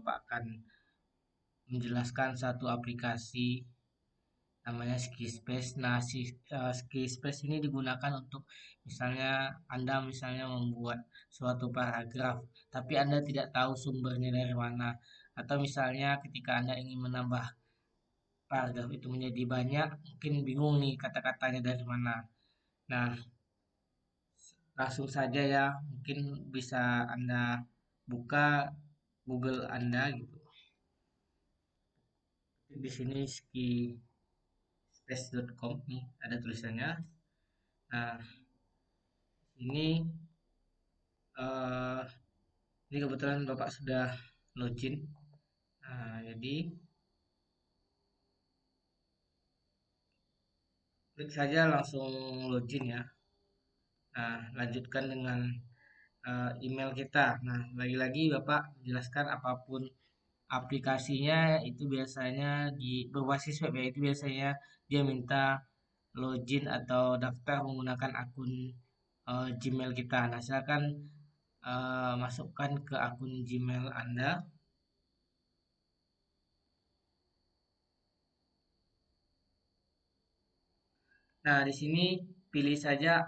Bapak akan menjelaskan satu aplikasi namanya Skispace. Nah, Skispace ini digunakan untuk misalnya Anda misalnya membuat suatu paragraf, tapi Anda tidak tahu sumbernya dari mana. Atau misalnya ketika Anda ingin menambah paragraf itu menjadi banyak, mungkin bingung nih kata-katanya dari mana. Nah, langsung saja ya, mungkin bisa Anda buka Google Anda gitu. Di sini skispace.com nih ada tulisannya. Nah, ini eh, ini kebetulan Bapak sudah login. Nah, jadi klik saja langsung login ya. Nah, lanjutkan dengan email kita. Nah, lagi-lagi Bapak menjelaskan apapun aplikasinya itu biasanya di berbasis web ya, itu biasanya dia minta login atau daftar menggunakan akun Gmail kita. Nah, silakan masukkan ke akun Gmail Anda. Nah, di sini pilih saja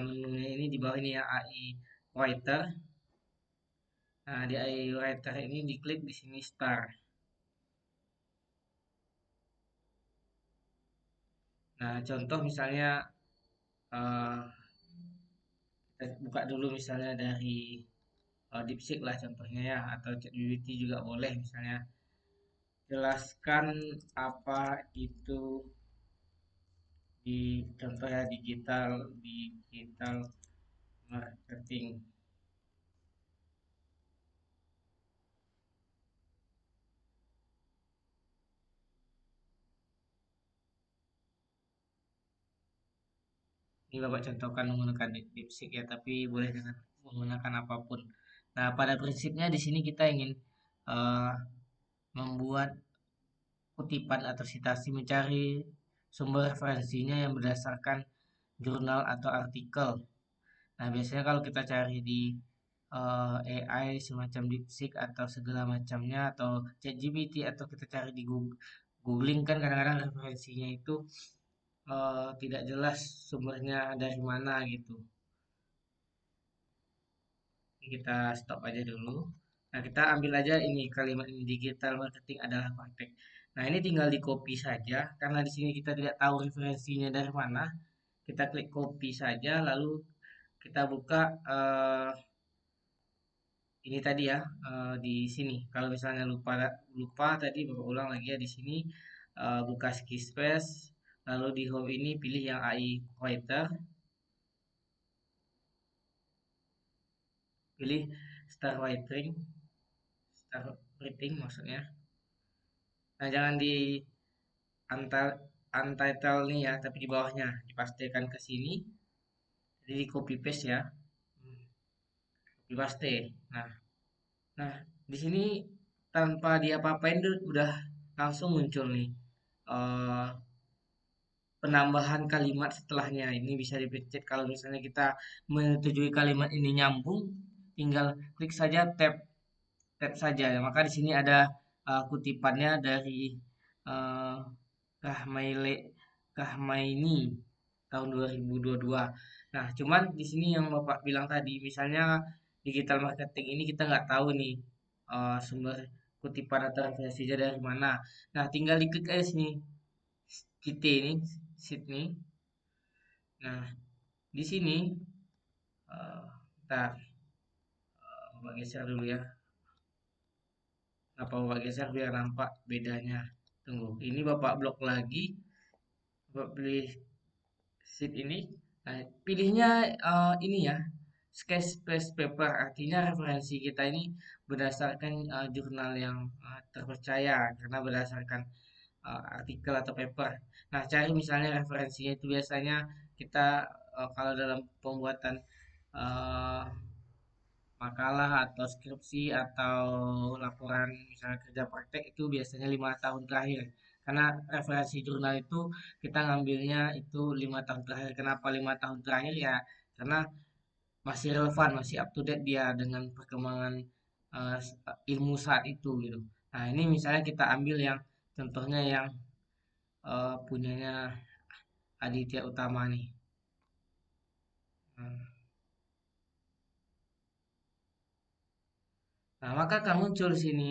menunya ini di bawah ini ya AI Writer. Nah, di AI Writer ini diklik di sini Start. Nah, contoh misalnya eh, kita buka dulu misalnya dari DeepSeek lah contohnya ya, atau ChatGPT juga boleh misalnya. Jelaskan apa itu di contoh ya digital marketing. Ini Bapak contohkan menggunakan DeepSeek ya, tapi boleh dengan menggunakan apapun. Nah, pada prinsipnya di sini kita ingin eh, membuat kutipan atau citasi mencari sumber referensinya yang berdasarkan jurnal atau artikel. Nah, biasanya kalau kita cari di AI semacam DeepSeek atau segala macamnya atau ChatGPT atau kita cari di Google, googling kan kadang-kadang referensinya itu tidak jelas sumbernya dari mana gitu. Ini kita stop aja dulu. Nah, kita ambil aja ini kalimat ini digital marketing adalah praktek. Nah, ini tinggal di copy saja karena di sini kita tidak tahu referensinya dari mana. Kita klik copy saja lalu kita buka ini tadi ya di sini. Kalau misalnya lupa lupa tadi Bapak ulang lagi ya di sini buka Skispace lalu di home ini pilih yang AI Writer, pilih Start Writing, Start Writing maksudnya. Nah, jangan di untitled nih ya, tapi di bawahnya dipastikan ke sini. Jadi di copy paste ya, copy paste. Nah, nah di sini tanpa dia apa-apain tuh udah langsung muncul nih eh, penambahan kalimat setelahnya. Ini bisa dipencet kalau misalnya kita menyetujui kalimat ini nyambung, tinggal klik saja tab saja. Maka di sini ada kutipannya dari eh, Kahmaile Kahmaini tahun 2022. Nah, cuman di sini yang Bapak bilang tadi, misalnya digital marketing ini kita nggak tahu nih sumber kutipan atau referensinya dari mana. Nah, tinggal diklik aja sini kita ini Sydney. Nah, di sini eh bentar, Bapak geser dulu ya. Apa Bapak geser biar nampak bedanya. Tunggu, ini Bapak blok lagi, Bapak pilih sheet ini. Nah, pilihnya ini ya, sketch space paper. Artinya referensi kita ini berdasarkan jurnal yang terpercaya karena berdasarkan artikel atau paper. Nah, cari misalnya referensinya itu biasanya kita kalau dalam pembuatan eh, makalah atau skripsi atau laporan misalnya kerja praktek itu biasanya 5 tahun terakhir. Karena referensi jurnal itu kita ngambilnya itu 5 tahun terakhir. Kenapa 5 tahun terakhir ya? Karena masih relevan, masih up to date dia dengan perkembangan ilmu saat itu gitu. Nah, ini misalnya kita ambil yang contohnya yang punyanya Aditya Utama nih. Nah, nah, maka akan muncul di sini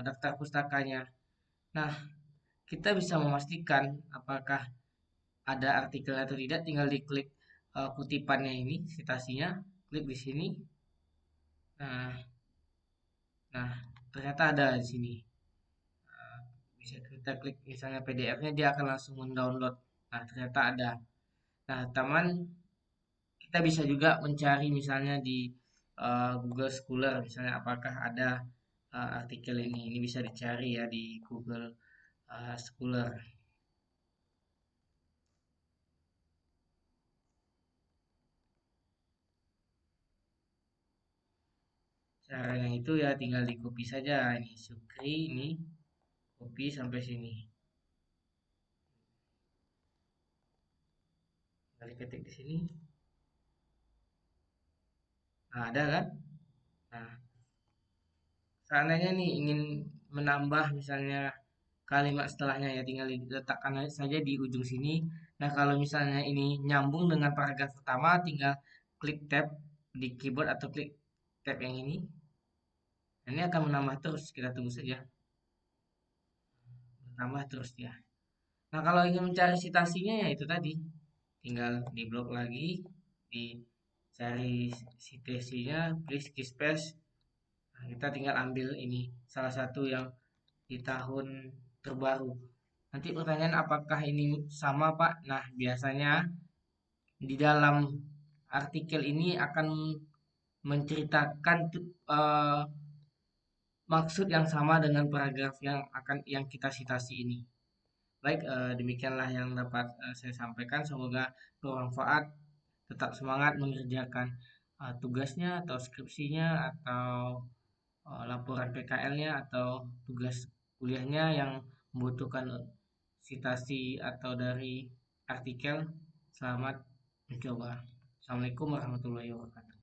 daftar pustakanya. Nah, kita bisa memastikan apakah ada artikel atau tidak, tinggal diklik kutipannya ini, citasinya, klik di sini. Nah, nah ternyata ada di sini. Bisa kita klik misalnya PDF-nya, dia akan langsung mendownload. Nah, ternyata ada. Nah, teman, kita bisa juga mencari misalnya di Google Scholar, misalnya apakah ada artikel ini. Ini bisa dicari ya di Google Scholar. Caranya itu ya tinggal di copy saja. Ini Sukri, ini copy sampai sini. Tinggal ketik di sini. Nah, ada kan? Nah, seandainya nih ingin menambah misalnya kalimat setelahnya, ya tinggal diletakkan saja di ujung sini. Nah, kalau misalnya ini nyambung dengan paragraf pertama, tinggal klik tab di keyboard atau klik tab yang ini. Nah, ini akan menambah terus, kita tunggu saja. Menambah terus ya. Nah, kalau ingin mencari citasinya ya itu tadi. Tinggal di blok lagi, dicari citasinya, please key space. Nah, kita tinggal ambil ini salah satu yang di tahun terbaru. Nanti pertanyaan apakah ini sama Pak? Nah, biasanya di dalam artikel ini akan menceritakan maksud yang sama dengan paragraf yang kita citasi ini. Baik, demikianlah yang dapat saya sampaikan. Semoga bermanfaat. Tetap semangat mengerjakan tugasnya atau skripsinya atau laporan PKL-nya atau tugas kuliahnya yang membutuhkan citasi atau dari artikel. Selamat mencoba. Assalamualaikum warahmatullahi wabarakatuh.